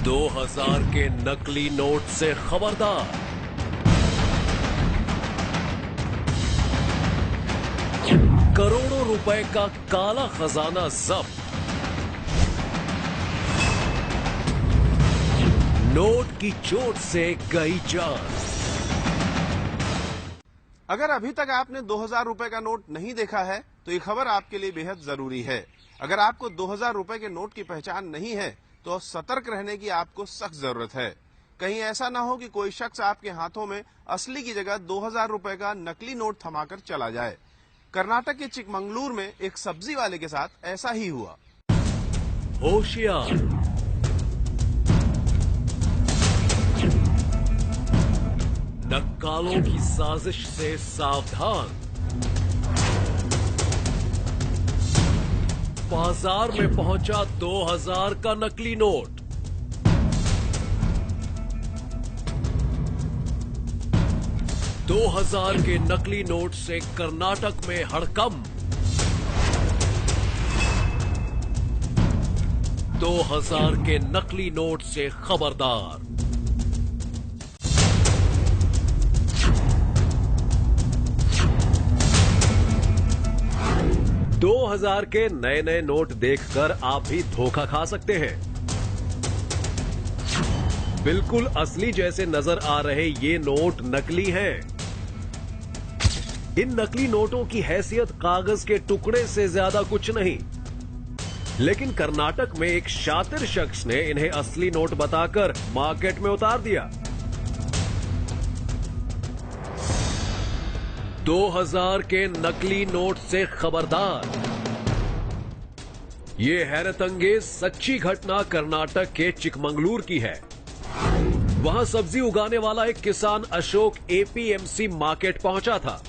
$2000 के नकली नोट से खबरदार। करोड़ों रुपए का काला खजाना जब्त। नोट की चोट से गई जान। अगर अभी तक आपने 2000 रुपए का नोट नहीं देखा है तो ये खबर आपके लिए बेहद जरूरी है। अगर आपको 2000 रुपए के नोट की पहचान नहीं है तो सतर्क रहने की आपको सख्त जरूरत है। कहीं ऐसा ना हो कि कोई शख्स आपके हाथों में असली की जगह 2000 रुपए का नकली नोट थमाकर चला जाए। कर्नाटक के चिकमंगलुरु में एक सब्जी वाले के साथ ऐसा ही हुआ। होशियार, नक्कालों की साजिश से सावधान। बाजार में पहुंचा 2000 का नकली नोट। $2000 के नकली नोट से कर्नाटक में हड़कंप। 2000 के नकली नोट से खबरदार। $2000 के नए नए नोट देखकर आप भी धोखा खा सकते हैं। बिल्कुल असली जैसे नजर आ रहे ये नोट नकली हैं। इन नकली नोटों की हैसियत कागज के टुकड़े से ज्यादा कुछ नहीं, लेकिन कर्नाटक में एक शातिर शख्स ने इन्हें असली नोट बताकर मार्केट में उतार दिया। 2000 के नकली नोट से खबरदार। ये हैरतअंगेज सच्ची घटना कर्नाटक के चिकमंगलुरु की है। वहां सब्जी उगाने वाला एक किसान अशोक एपीएमसी मार्केट पहुंचा था।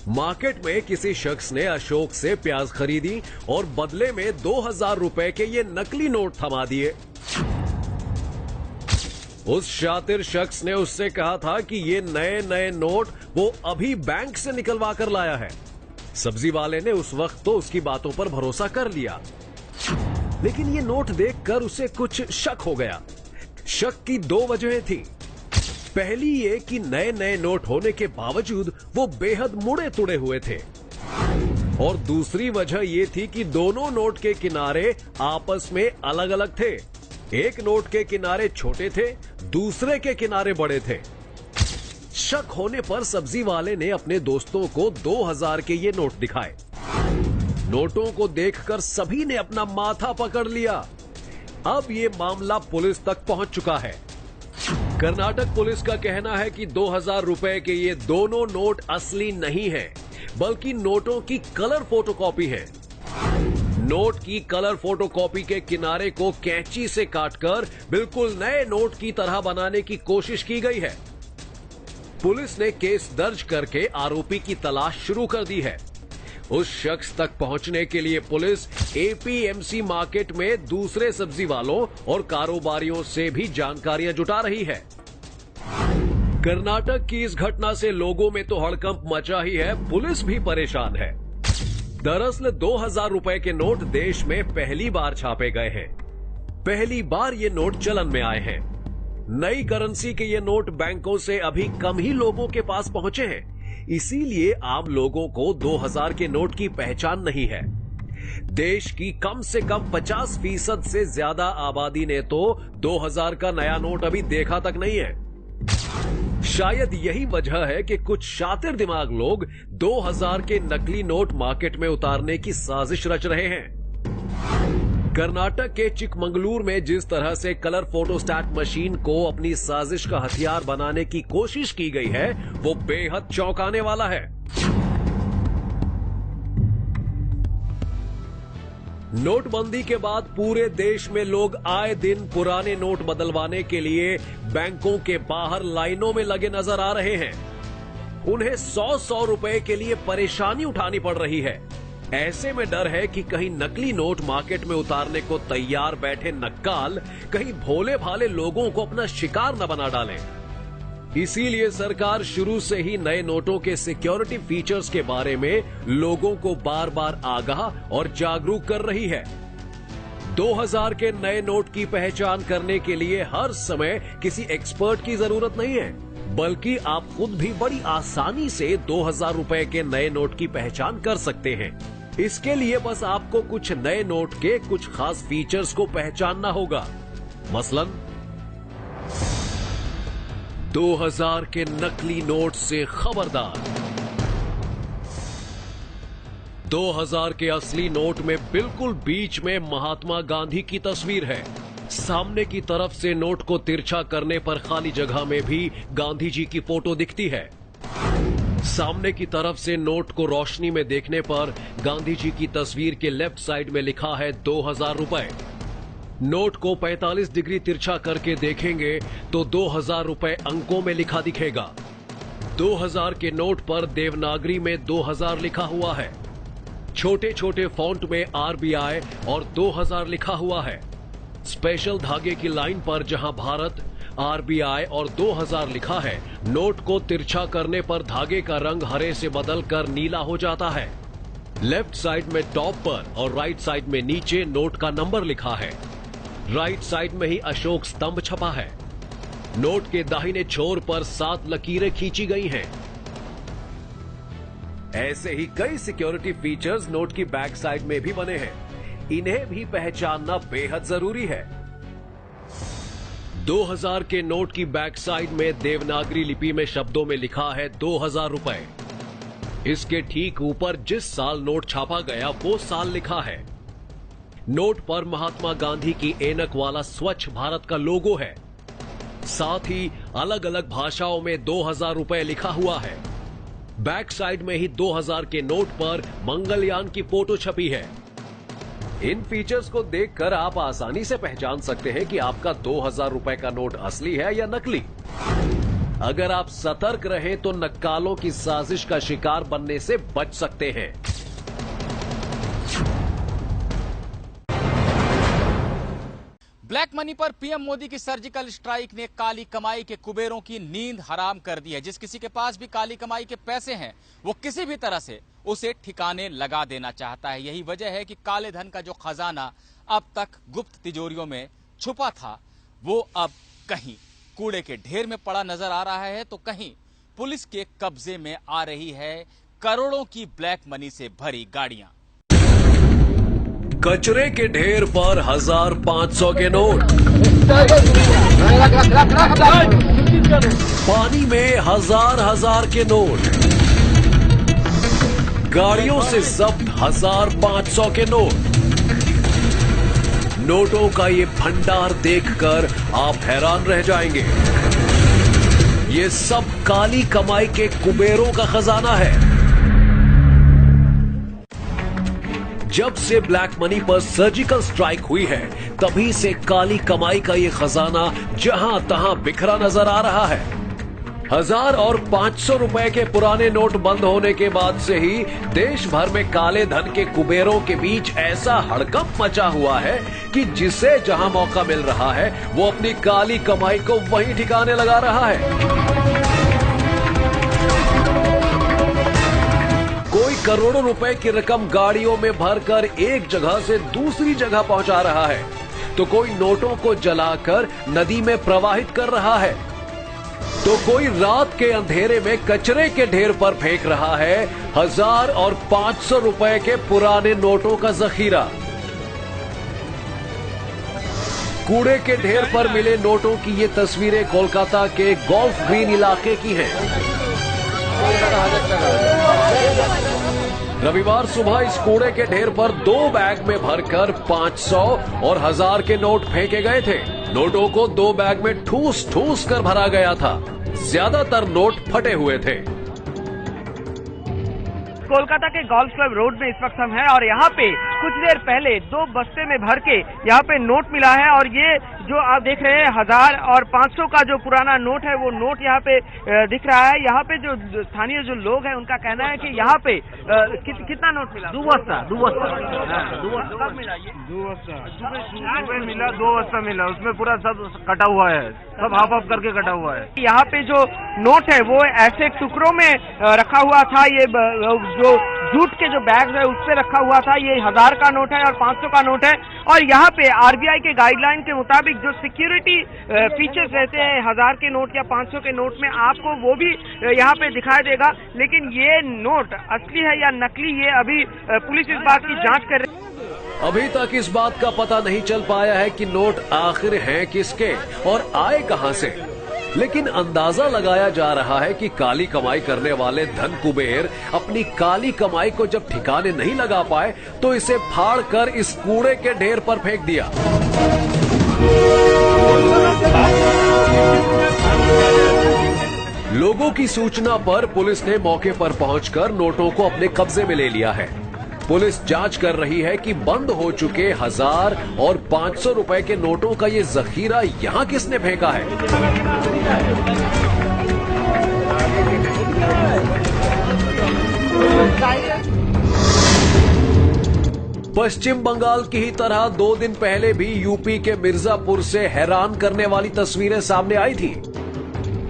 मार्केट में किसी शख्स ने अशोक से प्याज खरीदी और बदले में 2000 रुपए के ये नकली नोट थमा दिए। उस शातिर शख्स ने उससे कहा था कि ये नए नए नोट वो अभी बैंक से निकलवा कर लाया है। सब्जी वाले ने उस वक्त तो उसकी बातों पर भरोसा कर लिया, लेकिन ये नोट देखकर उसे कुछ शक हो गया। शक की दो वजहें थी। पहली ये कि नए नए नोट होने के बावजूद वो बेहद मुड़े तुड़े हुए थे, और दूसरी वजह ये थी कि दोनों नोट के किनारे आपस में अलग अलग थे। एक नोट के किनारे छोटे थे, दूसरे के किनारे बड़े थे। शक होने पर सब्जी वाले ने अपने दोस्तों को 2000 के ये नोट दिखाए। नोटों को देखकर सभी ने अपना माथा पकड़ लिया। अब ये मामला पुलिस तक पहुंच चुका है। कर्नाटक पुलिस का कहना है कि 2000 रुपए के ये दोनों नोट असली नहीं हैं, बल्कि नोटों की कलर फोटोकॉपी है। नोट की कलर फोटोकॉपी के किनारे को कैंची से काटकर बिल्कुल नए नोट की तरह बनाने की कोशिश की गई है। पुलिस ने केस दर्ज करके आरोपी की तलाश शुरू कर दी है। उस शख्स तक पहुंचने के लिए पुलिस एपीएमसी मार्केट में दूसरे सब्जी वालों और कारोबारियों से भी जानकारियां जुटा रही है। कर्नाटक की इस घटना से लोगों में तो हड़कंप मचा ही है, पुलिस भी परेशान है। दरअसल 2000 रुपए के नोट देश में पहली बार छापे गए हैं। पहली बार ये नोट चलन में आए हैं। नई करेंसी के ये नोट बैंकों से अभी कम ही लोगों के पास पहुंचे हैं, इसीलिए आम लोगों को 2000 के नोट की पहचान नहीं है। देश की कम से कम 50% से ज्यादा आबादी ने तो 2000 का नया नोट अभी देखा तक नहीं है। शायद यही वजह है कि कुछ शातिर दिमाग लोग 2000 के नकली नोट मार्केट में उतारने की साजिश रच रहे हैं। कर्नाटक के चिकमंगलुरु में जिस तरह से कलर फोटोस्टैट मशीन को अपनी साजिश का हथियार बनाने की कोशिश की गई है, वो बेहद चौंकाने वाला है। नोटबंदी के बाद पूरे देश में लोग आए दिन पुराने नोट बदलवाने के लिए बैंकों के बाहर लाइनों में लगे नजर आ रहे हैं। उन्हें 100-100 रुपए के लिए परेशानी उठानी पड़ रही है। ऐसे में डर है कि कहीं नकली नोट मार्केट में उतारने को तैयार बैठे नक्काल कहीं भोले भाले लोगों को अपना शिकार न बना डालें। इसीलिए सरकार शुरू से ही नए नोटों के सिक्योरिटी फीचर्स के बारे में लोगों को बार बार आगाह और जागरूक कर रही है। 2000 के नए नोट की पहचान करने के लिए हर समय किसी एक्सपर्ट की जरूरत नहीं है, बल्कि आप खुद भी बड़ी आसानी से 2000 रुपए के नए नोट की पहचान कर सकते हैं। इसके लिए बस आपको कुछ नए नोट के कुछ खास फीचर्स को पहचानना होगा। मसलन 2000 के नकली नोट से खबरदार। 2000 के असली नोट में बिल्कुल बीच में महात्मा गांधी की तस्वीर है। सामने की तरफ से नोट को तिरछा करने पर खाली जगह में भी गांधी जी की फोटो दिखती है। सामने की तरफ से नोट को रोशनी में देखने पर गांधी जी की तस्वीर के लेफ्ट साइड में लिखा है 2000 रुपए। नोट को 45 डिग्री तिरछा करके देखेंगे तो 2000 रुपए अंकों में लिखा दिखेगा। 2000 के नोट पर देवनागरी में 2000 लिखा हुआ है। छोटे छोटे फॉन्ट में आरबीआई और 2000 लिखा हुआ है। स्पेशल धागे की लाइन पर जहां भारत, आरबीआई और 2000 लिखा है, नोट को तिरछा करने पर धागे का रंग हरे से बदलकर नीला हो जाता है। लेफ्ट साइड में टॉप पर और राइट साइड में नीचे नोट का नंबर लिखा है। राइट साइड में ही अशोक स्तंभ छपा है। नोट के दाहिने छोर पर 7 लकीरें खींची गई हैं। ऐसे ही कई सिक्योरिटी फीचर्स नोट की बैक साइड में भी बने हैं। इन्हें भी पहचानना बेहद जरूरी है। 2000 के नोट की बैक साइड में देवनागरी लिपि में शब्दों में लिखा है 2000 रुपए। इसके ठीक ऊपर जिस साल नोट छापा गया वो साल लिखा है। नोट पर महात्मा गांधी की ऐनक वाला स्वच्छ भारत का लोगो है। साथ ही अलग अलग भाषाओं में 2000 रुपए लिखा हुआ है। बैक साइड में ही 2000 के नोट पर मंगलयान की फोटो छपी है। इन फीचर्स को देखकर आप आसानी से पहचान सकते हैं कि आपका 2000 रुपए का नोट असली है या नकली। अगर आप सतर्क रहें तो नक्कालों की साजिश का शिकार बनने से बच सकते हैं। ब्लैक मनी पर पीएम मोदी की सर्जिकल स्ट्राइक ने काली कमाई के कुबेरों की नींद हराम कर दी है। जिस किसी के पास भी काली कमाई के पैसे हैं, वो किसी भी तरह से उसे ठिकाने लगा देना चाहता है। यही वजह है कि काले धन का जो खजाना अब तक गुप्त तिजोरियों में छुपा था, वो अब कहीं कूड़े के ढेर में पड़ा नजर आ रहा है, तो कहीं पुलिस के कब्जे में आ रही है करोड़ों की ब्लैक मनी से भरी गाड़ियां। कचरे के ढेर पर 1500 के नोट, पानी में हजार के नोट, गाड़ियों से जब्त 1500 के नोट। नोटों का ये भंडार देखकर आप हैरान रह जाएंगे। ये सब काली कमाई के कुबेरों का खजाना है। जब से ब्लैक मनी पर सर्जिकल स्ट्राइक हुई है, तभी से काली कमाई का ये खजाना जहां तहां बिखरा नजर आ रहा है। 1000 और 500 रुपए के पुराने नोट बंद होने के बाद से ही देश भर में काले धन के कुबेरों के बीच ऐसा हड़कंप मचा हुआ है कि जिसे जहां मौका मिल रहा है वो अपनी काली कमाई को वहीं ठिकाने लगा रहा है। कोई करोड़ों रुपए की रकम गाड़ियों में भरकर एक जगह से दूसरी जगह पहुंचा रहा है, तो कोई नोटों को जलाकर नदी में प्रवाहित कर रहा है, तो कोई रात के अंधेरे में कचरे के ढेर पर फेंक रहा है 1000 और 500 रुपए के पुराने नोटों का जखीरा। कूड़े के ढेर पर मिले नोटों की ये तस्वीरें कोलकाता के गोल्फ ग्रीन इलाके की हैं। रविवार सुबह इस कूड़े के ढेर पर 2 बैग में भरकर 500 और 1000 के नोट फेंके गए थे। नोटों को 2 बैग में ठूस ठूस कर भरा गया था। ज्यादातर नोट फटे हुए थे। कोलकाता के गोल्फ क्लब रोड में इस वक्त हम हैं और यहाँ पे कुछ देर पहले 2 बस्ते में भर के यहाँ पे नोट मिला है और ये जो आप देख रहे हैं 1000 और 500 का जो पुराना नोट है वो नोट यहाँ पे दिख रहा है। यहाँ पे जो स्थानीय जो लोग हैं उनका कहना है कि यहाँ पे कितना नोट मिला? 2 वास्ता मिला ये? 2 वास्ता सुबह मिला, 2 वास्ता मिला। उसमें पूरा सब कटा हुआ है, सब हाफ करके कटा हुआ है। यहाँ पे जो नोट है वो ऐसे टुकड़ों में रखा हुआ था। ये जो जूट के जो बैग है उस पे रखा हुआ था। ये 1000 का नोट है और 500 का नोट है। और यहाँ पे आरबीआई के गाइडलाइन के मुताबिक जो सिक्योरिटी फीचर्स रहते हैं 1000 के नोट या 500 के नोट में, आपको वो भी यहाँ पे दिखाई देगा। लेकिन ये नोट असली है या नकली, ये अभी पुलिस इस बात की जांच कर रही है। अभी तक इस बात का पता नहीं चल पाया है कि नोट आखिर हैं किसके और आए कहां से, लेकिन अंदाजा लगाया जा रहा है कि काली कमाई करने वाले धन कुबेर अपनी काली कमाई को जब ठिकाने नहीं लगा पाए तो इसे फाड़ कर इस कूड़े के ढेर पर फेंक दिया। लोगों की सूचना पर पुलिस ने मौके पर पहुंचकर नोटों को अपने कब्जे में ले लिया है। पुलिस जांच कर रही है कि बंद हो चुके 1000 और 500 रुपए के नोटों का ये जखीरा यहां किसने फेंका है। पश्चिम बंगाल की ही तरह 2 दिन पहले भी यूपी के मिर्जापुर से हैरान करने वाली तस्वीरें सामने आई थी।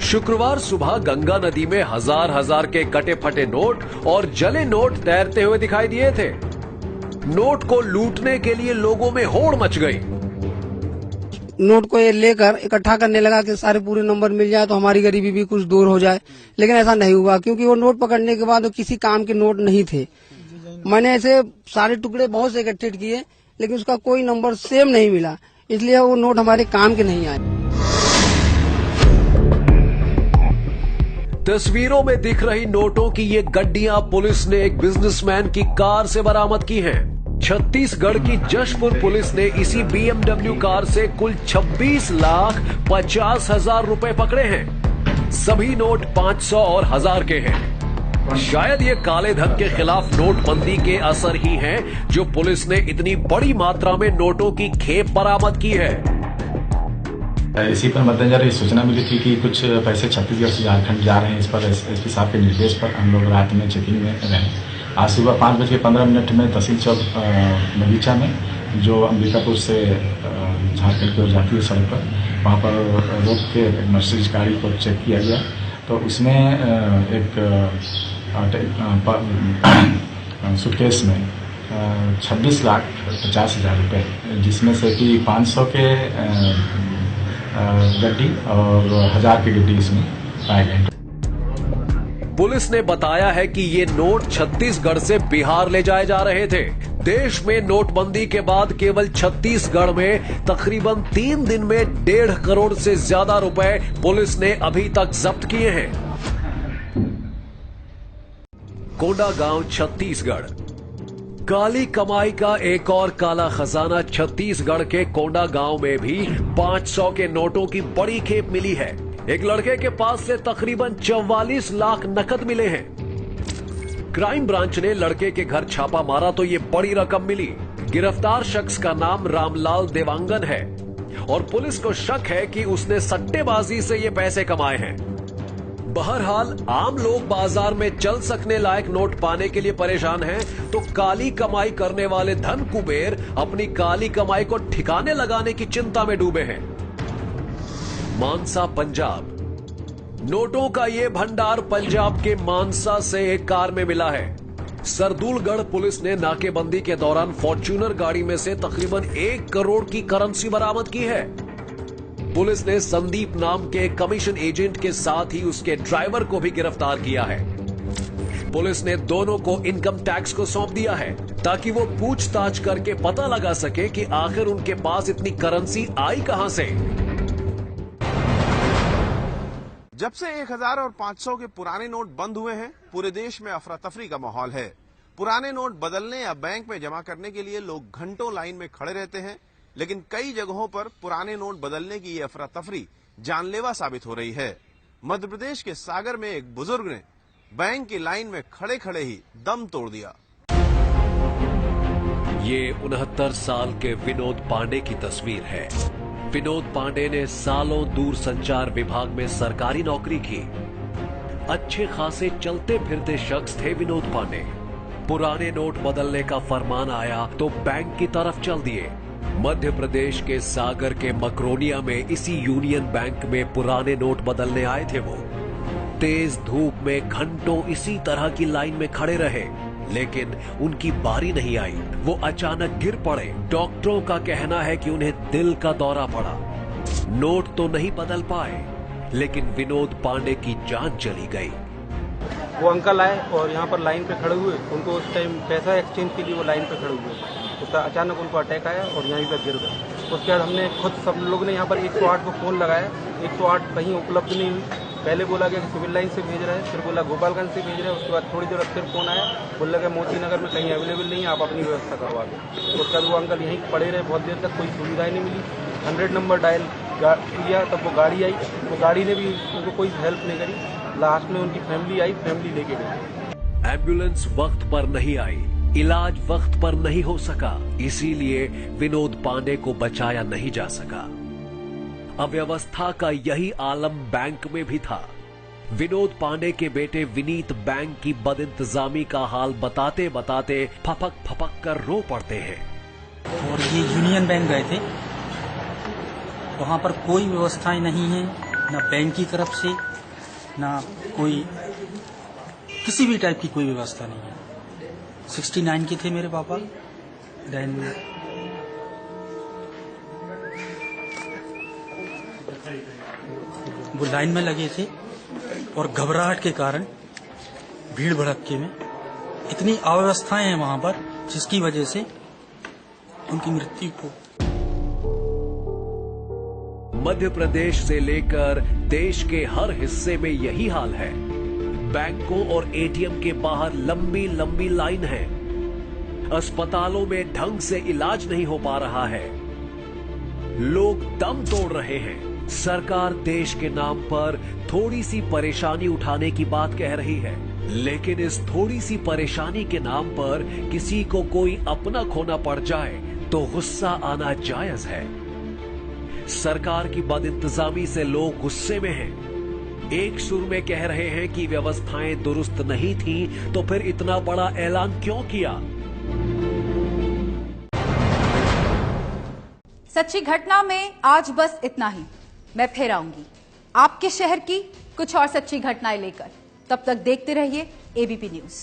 शुक्रवार सुबह गंगा नदी में हजार के कटे फटे नोट और जले नोट तैरते हुए दिखाई दिए थे। नोट को लूटने के लिए लोगों में होड़ मच गई। नोट को ये लेकर इकट्ठा करने लगा कि सारे पूरे नंबर मिल जाए तो हमारी गरीबी भी कुछ दूर हो जाए, लेकिन ऐसा नहीं हुआ क्योंकि वो नोट पकड़ने के बाद वो किसी काम के नोट नहीं थे। मैंने ऐसे सारे टुकड़े बहुत से इकट्ठे किए लेकिन उसका कोई नंबर सेम नहीं मिला, इसलिए वो नोट हमारे काम के नहीं आए। तस्वीरों में दिख रही नोटों की ये गड्डियां पुलिस ने एक बिजनेसमैन की कार से बरामद की हैं। छत्तीसगढ़ की जशपुर पुलिस ने इसी BMW कार से कुल 26,50,000 रुपए पकड़े हैं। सभी नोट 500 और 1000 के हैं। शायद ये काले धन के खिलाफ नोटबंदी के असर ही हैं जो पुलिस ने इतनी बड़ी मात्रा में नोटों की खेप बरामद की है। इसी पर मद्देनजर ये सूचना मिली थी कि कुछ पैसे छत्तीसगढ़ से झारखंड जा रहे हैं। इस पर एसपी साहब के निर्देश पर हम लोग रात में चेकिंग में रहे। आज सुबह 5:15 में तहसील चौक बगीचा में जो अंबिकापुर से झारखंड की ओर जाती है सड़क पर, वहाँ पर रोक के मर्सिडीज गाड़ी को चेक किया गया तो उसमें एक सूटकेस में 26,50,000 रुपये, जिसमें से कि 500 के गड्डी और 1000 की गड्डी इसमें पाए गए। पुलिस ने बताया है कि ये नोट छत्तीसगढ़ से बिहार ले जाए जा रहे थे। देश में नोटबंदी के बाद केवल छत्तीसगढ़ में तकरीबन 3 दिन में 1.5 करोड़ से ज्यादा रुपए पुलिस ने अभी तक जब्त किए हैं। कोंडागांव, छत्तीसगढ़। काली कमाई का एक और काला खजाना छत्तीसगढ़ के कोंडागांव में भी 500 के नोटों की बड़ी खेप मिली है। एक लड़के के पास से तकरीबन 44 लाख नकद मिले हैं। क्राइम ब्रांच ने लड़के के घर छापा मारा तो ये बड़ी रकम मिली। गिरफ्तार शख्स का नाम रामलाल देवांगन है और पुलिस को शक है कि उसने सट्टेबाजी से ये पैसे कमाए हैं। बहरहाल आम लोग बाजार में चल सकने लायक नोट पाने के लिए परेशान हैं, तो काली कमाई करने वाले धन कुबेर अपनी काली कमाई को ठिकाने लगाने की चिंता में डूबे हैं। मानसा, पंजाब। नोटों का ये भंडार पंजाब के मानसा से एक कार में मिला है। सरदूलगढ़ पुलिस ने नाकेबंदी के दौरान फॉर्च्यूनर गाड़ी में से तकरीबन 1 करोड़ की करेंसी बरामद की है। पुलिस ने संदीप नाम के कमीशन एजेंट के साथ ही उसके ड्राइवर को भी गिरफ्तार किया है। पुलिस ने दोनों को इनकम टैक्स को सौंप दिया है ताकि वो पूछताछ करके पता लगा सके कि आखिर उनके पास इतनी करेंसी आई कहां से। जब से 1000 और 500 के पुराने नोट बंद हुए हैं, पूरे देश में अफरा तफरी का माहौल है। पुराने नोट बदलने या बैंक में जमा करने के लिए लोग घंटों लाइन में खड़े रहते हैं, लेकिन कई जगहों पर पुराने नोट बदलने की ये अफरा तफरी जानलेवा साबित हो रही है। मध्य प्रदेश के सागर में एक बुजुर्ग ने बैंक की लाइन में खड़े खड़े ही दम तोड़ दिया। ये 69 साल के विनोद पांडे की तस्वीर है। विनोद पांडे ने सालों दूरसंचार विभाग में सरकारी नौकरी की। अच्छे खासे चलते फिरते शख्स थे विनोद पांडे। पुराने नोट बदलने का फरमान आया तो बैंक की तरफ चल दिए। मध्य प्रदेश के सागर के मकरोनिया में इसी यूनियन बैंक में पुराने नोट बदलने आए थे वो। तेज धूप में घंटों इसी तरह की लाइन में खड़े रहे, लेकिन उनकी बारी नहीं आई। वो अचानक गिर पड़े। डॉक्टरों का कहना है कि उन्हें दिल का दौरा पड़ा। नोट तो नहीं बदल पाए, लेकिन विनोद पांडे की जान चली गई। वो अंकल आए और यहाँ पर लाइन पे खड़े हुए। उनको उस टाइम पैसा एक्सचेंज के लिए वो लाइन पे खड़े हुए। उसका अचानक उनको अटैक आया और यहीं पर गिर गए। उसके बाद हमने खुद सब लोग ने यहाँ पर 108 को फोन लगाया। 108 कहीं उपलब्ध नहीं हुई। पहले बोला गया कि सिविल लाइन से भेज रहे हैं, फिर बोला गोपालगंज से भेज रहे हैं। उसके बाद थोड़ी देर फिर फोन आया, बोला कि मोती नगर में कहीं अवेलेबल नहीं है, आप अपनी व्यवस्था करवा दें। उसके बाद वो अंकल यहीं पड़े रहे बहुत देर तक, कोई सुविधाएं नहीं मिली। 100 नंबर डायल किया, तब वो गाड़ी आई। वो गाड़ी ने भी उनको कोई हेल्प नहीं करी। लास्ट में उनकी फैमिली आई, फैमिली लेके गई। एम्बुलेंस वक्त पर नहीं आई, इलाज वक्त पर नहीं हो सका, इसीलिए विनोद पांडे को बचाया नहीं जा सका। अव्यवस्था का यही आलम बैंक में भी था। विनोद पांडे के बेटे विनीत बैंक की बदइंतजामी का हाल बताते बताते फपक कर रो पड़ते हैं। और ये यूनियन बैंक गए थे, वहां पर कोई व्यवस्थाएं नहीं है, ना बैंक की तरफ से, ना कोई किसी भी टाइप की कोई व्यवस्था नहीं है। 69 के थे मेरे पापा। देन वो लाइन में लगे थे और घबराहट के कारण, भीड़ भड़क्के में इतनी अव्यवस्थाएं हैं वहां पर, जिसकी वजह से उनकी मृत्यु को। मध्य प्रदेश से लेकर देश के हर हिस्से में यही हाल है। बैंकों और एटीएम के बाहर लंबी लंबी लाइन है। अस्पतालों में ढंग से इलाज नहीं हो पा रहा है। लोग दम तोड़ रहे हैं। सरकार देश के नाम पर थोड़ी सी परेशानी उठाने की बात कह रही है, लेकिन इस थोड़ी सी परेशानी के नाम पर किसी को कोई अपना खोना पड़ जाए तो गुस्सा आना जायज है। सरकार की बदइंतजामी से लोग गुस्से में हैं। एक सुर में कह रहे हैं कि व्यवस्थाएं दुरुस्त नहीं थी, तो फिर इतना बड़ा ऐलान क्यों किया? सच्ची घटना में आज बस इतना ही। मैं फिर आऊंगी आपके शहर की कुछ और सच्ची घटनाएं लेकर। तब तक देखते रहिए एबीपी न्यूज।